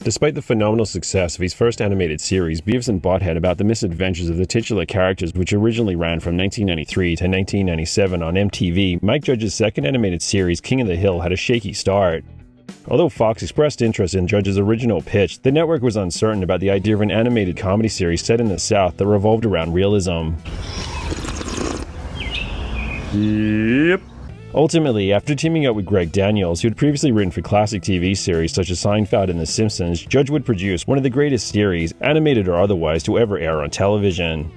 Despite the phenomenal success of his first animated series, Beavis and Butt-head, about the misadventures of the titular characters, which originally ran from 1993 to 1997 on MTV, Mike Judge's second animated series, King of the Hill, had a shaky start. Although Fox expressed interest in Judge's original pitch, the network was uncertain about the idea of an animated comedy series set in the South that revolved around realism. Yep. Ultimately, after teaming up with Greg Daniels, who had previously written for classic TV series such as Seinfeld and The Simpsons, Judge would produce one of the greatest series, animated or otherwise, to ever air on television.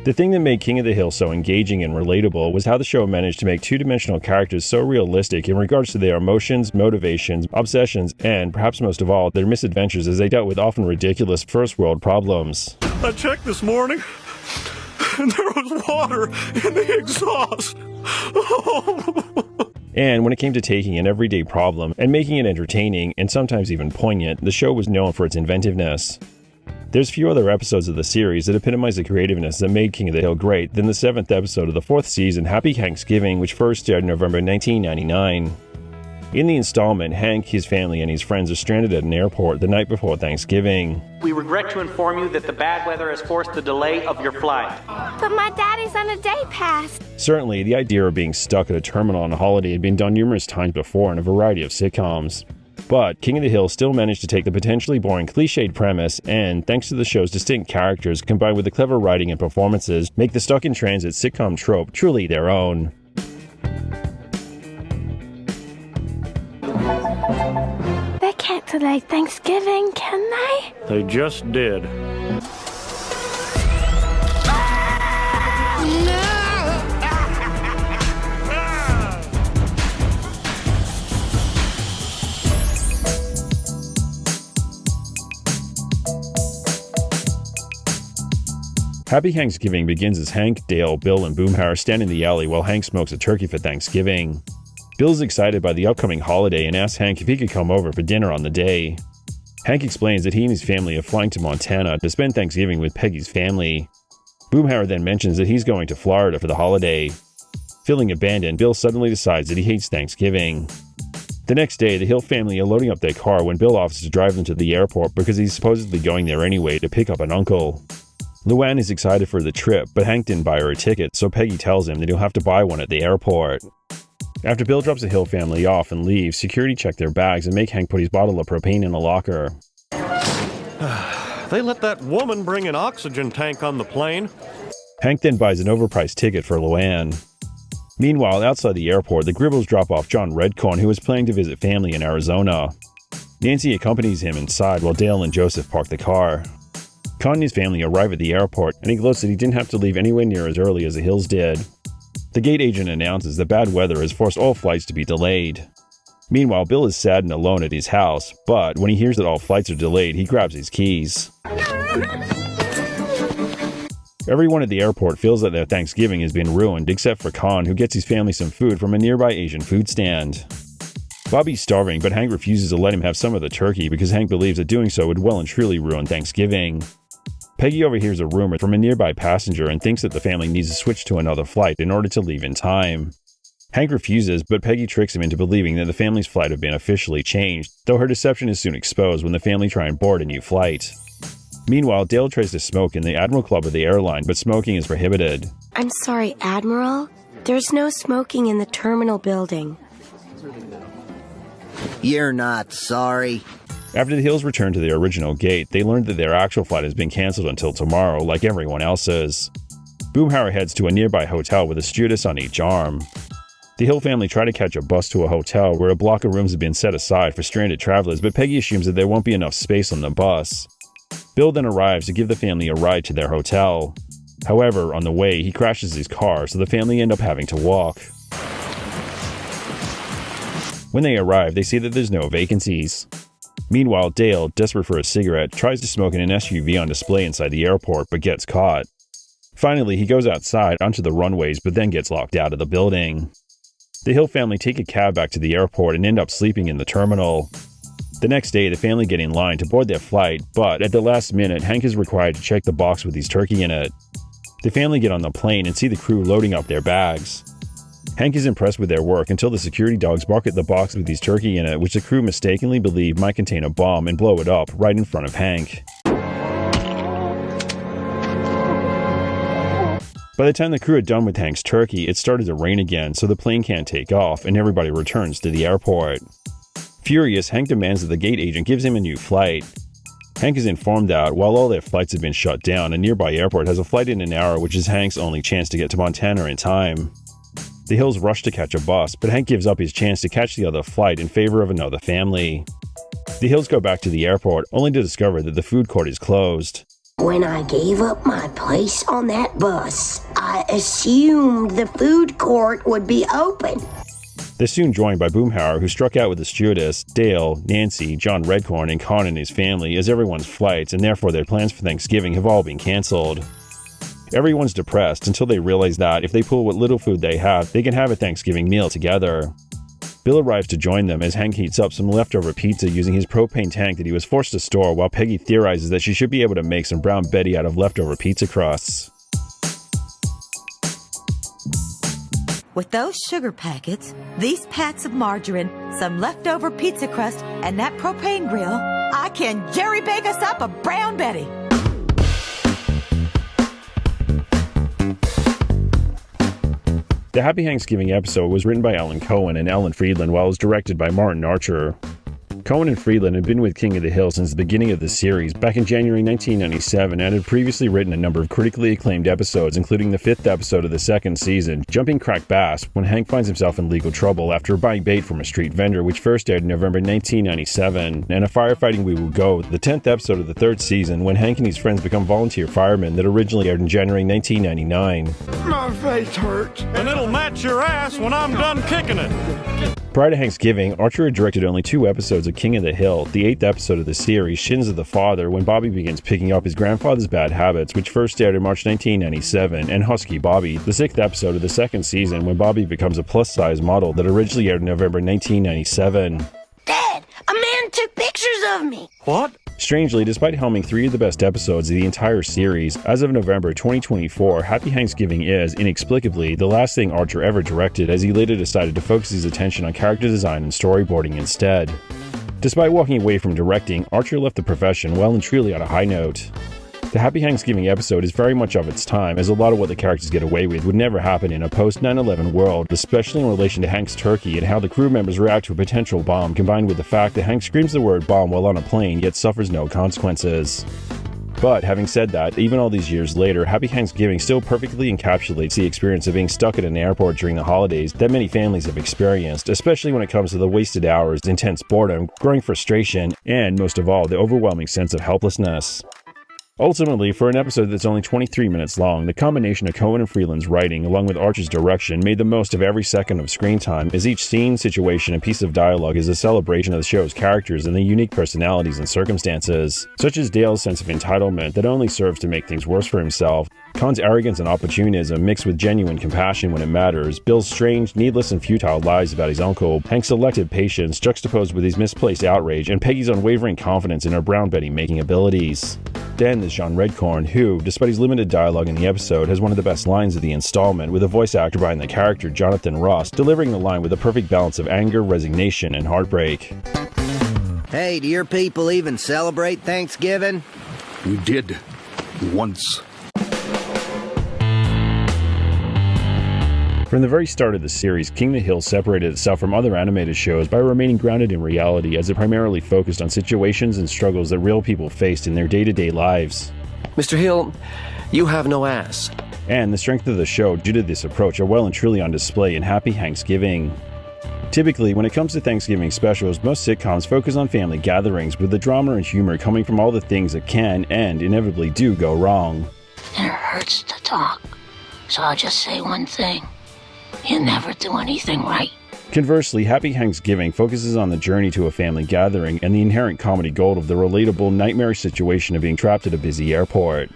The thing that made King of the Hill so engaging and relatable was how the show managed to make two-dimensional characters so realistic in regards to their emotions, motivations, obsessions, and, perhaps most of all, their misadventures as they dealt with often ridiculous first-world problems. I checked this morning, and there was water in the exhaust. And when it came to taking an everyday problem and making it entertaining and sometimes even poignant, the show was known for its inventiveness. There's few other episodes of the series that epitomize the creativeness that made King of the Hill great than the 7th episode of the 4th season, Happy Thanksgiving, which first aired in November 1999. In the installment, Hank, his family, and his friends are stranded at an airport the night before Thanksgiving. We regret to inform you that the bad weather has forced the delay of your flight. But my daddy's on a day pass. Certainly, the idea of being stuck at a terminal on a holiday had been done numerous times before in a variety of sitcoms. But King of the Hill still managed to take the potentially boring cliched premise and, thanks to the show's distinct characters combined with the clever writing and performances, make the stuck-in-transit sitcom trope truly their own. They can't delay Thanksgiving, can they? They just did. Happy Thanksgiving begins as Hank, Dale, Bill, and Boomhauer stand in the alley while Hank smokes a turkey for Thanksgiving. Bill's excited by the upcoming holiday and asks Hank if he could come over for dinner on the day. Hank explains that he and his family are flying to Montana to spend Thanksgiving with Peggy's family. Boomhauer then mentions that he's going to Florida for the holiday. Feeling abandoned, Bill suddenly decides that he hates Thanksgiving. The next day, the Hill family are loading up their car when Bill offers to drive them to the airport because he's supposedly going there anyway to pick up an uncle. Luann is excited for the trip, but Hank didn't buy her a ticket, so Peggy tells him that he'll have to buy one at the airport. After Bill drops the Hill family off and leaves, security check their bags and make Hank put his bottle of propane in a locker. They let that woman bring an oxygen tank on the plane. Hank then buys an overpriced ticket for Luann. Meanwhile, outside the airport, the Gribbles drop off John Redcorn, who is planning to visit family in Arizona. Nancy accompanies him inside while Dale and Joseph park the car. Con and his family arrive at the airport, and he gloats that he didn't have to leave anywhere near as early as the Hills did. The gate agent announces that bad weather has forced all flights to be delayed. Meanwhile, Bill is sad and alone at his house, but when he hears that all flights are delayed, he grabs his keys. Everyone at the airport feels that their Thanksgiving has been ruined, except for Con, who gets his family some food from a nearby Asian food stand. Bobby's starving, but Hank refuses to let him have some of the turkey because Hank believes that doing so would well and truly ruin Thanksgiving. Peggy overhears a rumor from a nearby passenger and thinks that the family needs to switch to another flight in order to leave in time. Hank refuses, but Peggy tricks him into believing that the family's flight had been officially changed, though her deception is soon exposed when the family try and board a new flight. Meanwhile, Dale tries to smoke in the Admiral Club of the airline, but smoking is prohibited. I'm sorry, Admiral. There's no smoking in the terminal building. You're not sorry. After the Hills return to their original gate, they learn that their actual flight has been cancelled until tomorrow, like everyone else's. Boomhauer heads to a nearby hotel with a stewardess on each arm. The Hill family try to catch a bus to a hotel where a block of rooms have been set aside for stranded travelers, but Peggy assumes that there won't be enough space on the bus. Bill then arrives to give the family a ride to their hotel. However, on the way, he crashes his car, so the family end up having to walk. When they arrive, they see that there's no vacancies. Meanwhile, Dale, desperate for a cigarette, tries to smoke in an SUV on display inside the airport, but gets caught. Finally, he goes outside onto the runways, but then gets locked out of the building. The Hill family take a cab back to the airport and end up sleeping in the terminal. The next day, the family get in line to board their flight, but at the last minute, Hank is required to check the box with his turkey in it. The family get on the plane and see the crew loading up their bags. Hank is impressed with their work until the security dogs bark at the box with his turkey in it, which the crew mistakenly believe might contain a bomb, and blow it up right in front of Hank. By the time the crew had done with Hank's turkey, it started to rain again, so the plane can't take off, and everybody returns to the airport. Furious, Hank demands that the gate agent gives him a new flight. Hank is informed that, while all their flights have been shut down, a nearby airport has a flight in an hour, which is Hank's only chance to get to Montana in time. The Hills rush to catch a bus, but Hank gives up his chance to catch the other flight in favor of another family. The Hills go back to the airport, only to discover that the food court is closed. When I gave up my place on that bus, I assumed the food court would be open. They're soon joined by Boomhauer, who struck out with the stewardess, Dale, Nancy, John Redcorn, and Con and his family as everyone's flights, and therefore their plans for Thanksgiving have all been cancelled. Everyone's depressed until they realize that if they pull what little food they have, they can have a Thanksgiving meal together. Bill arrives to join them as Hank heats up some leftover pizza using his propane tank that he was forced to store, while Peggy theorizes that she should be able to make some brown Betty out of leftover pizza crusts. With those sugar packets, these pats of margarine, some leftover pizza crust, and that propane grill, I can jerry bake us up a brown Betty. The Happy Thanksgiving episode was written by Alan Cohen and Alan Friedland, while it was directed by Martin Archer. Cohen and Friedland had been with King of the Hill since the beginning of the series, back in January 1997, and had previously written a number of critically acclaimed episodes, including the 5th episode of the 2nd season, Jumping Crack Bass, when Hank finds himself in legal trouble after buying bait from a street vendor, which first aired in November 1997, and A Firefighting We Will Go, the 10th episode of the 3rd season, when Hank and his friends become volunteer firemen, that originally aired in January 1999. My face hurts. And it'll match your ass when I'm done kicking it. Prior to Thanksgiving, Archer had directed only 2 episodes of King of the Hill, the 8th episode of the series, Shins of the Father, when Bobby begins picking up his grandfather's bad habits, which first aired in March 1997, and Husky Bobby, the 6th episode of the 2nd season, when Bobby becomes a plus-size model, that originally aired in November 1997. Dad, a man took pictures of me. What? Strangely, despite helming 3 of the best episodes of the entire series, as of November 2024, Happy Thanksgiving is, inexplicably, the last thing Archer ever directed, as he later decided to focus his attention on character design and storyboarding instead. Despite walking away from directing, Archer left the profession well and truly on a high note. The Happy Thanksgiving episode is very much of its time, as a lot of what the characters get away with would never happen in a post-9/11 world, especially in relation to Hank's turkey and how the crew members react to a potential bomb, combined with the fact that Hank screams the word bomb while on a plane, yet suffers no consequences. But having said that, even all these years later, Happy Thanksgiving still perfectly encapsulates the experience of being stuck at an airport during the holidays that many families have experienced, especially when it comes to the wasted hours, intense boredom, growing frustration, and, most of all, the overwhelming sense of helplessness. Ultimately, for an episode that's only 23 minutes long, the combination of Cohen and Friedland's writing, along with Archer's direction, made the most of every second of screen time, as each scene, situation, and piece of dialogue is a celebration of the show's characters and their unique personalities and circumstances, such as Dale's sense of entitlement that only serves to make things worse for himself, Con's arrogance and opportunism mixed with genuine compassion when it matters, Bill's strange, needless, and futile lies about his uncle, Hank's selective patience juxtaposed with his misplaced outrage, and Peggy's unwavering confidence in her brown Betty making abilities. Then there's John Redcorn, who, despite his limited dialogue in the episode, has one of the best lines of the installment, with a voice actor behind the character, Jonathan Ross, delivering the line with a perfect balance of anger, resignation, and heartbreak. Hey, do your people even celebrate Thanksgiving? We did. Once. From the very start of the series, King of the Hill separated itself from other animated shows by remaining grounded in reality, as it primarily focused on situations and struggles that real people faced in their day-to-day lives. Mr. Hill, you have no ass. And the strength of the show, due to this approach, are well and truly on display in Happy Thanksgiving. Typically, when it comes to Thanksgiving specials, most sitcoms focus on family gatherings, with the drama and humor coming from all the things that can, and inevitably do, go wrong. It hurts to talk, so I'll just say one thing. You never do anything right. Conversely, Happy Thanksgiving focuses on the journey to a family gathering and the inherent comedy gold of the relatable, nightmarish situation of being trapped at a busy airport.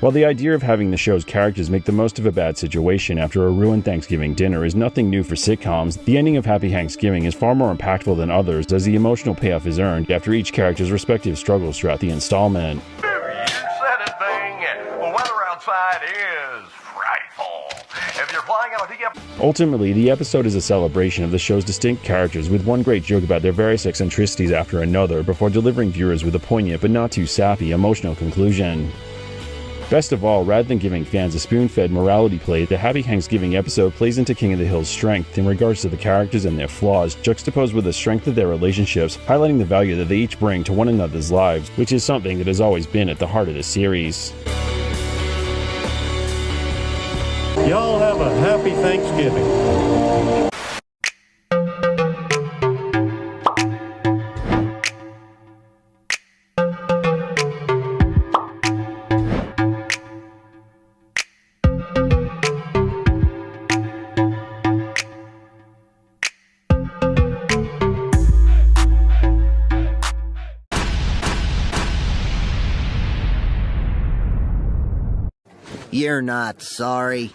While the idea of having the show's characters make the most of a bad situation after a ruined Thanksgiving dinner is nothing new for sitcoms, the ending of Happy Thanksgiving is far more impactful than others, as the emotional payoff is earned after each character's respective struggles throughout the installment. You said it, Bing. The weather outside is frightful. If you're Ultimately, the episode is a celebration of the show's distinct characters, with one great joke about their various eccentricities after another, before delivering viewers with a poignant but not too sappy emotional conclusion. Best of all, rather than giving fans a spoon-fed morality play, the Happy Thanksgiving episode plays into King of the Hill's strength in regards to the characters and their flaws, juxtaposed with the strength of their relationships, highlighting the value that they each bring to one another's lives, which is something that has always been at the heart of the series. Y'all have a happy Thanksgiving. You're not sorry.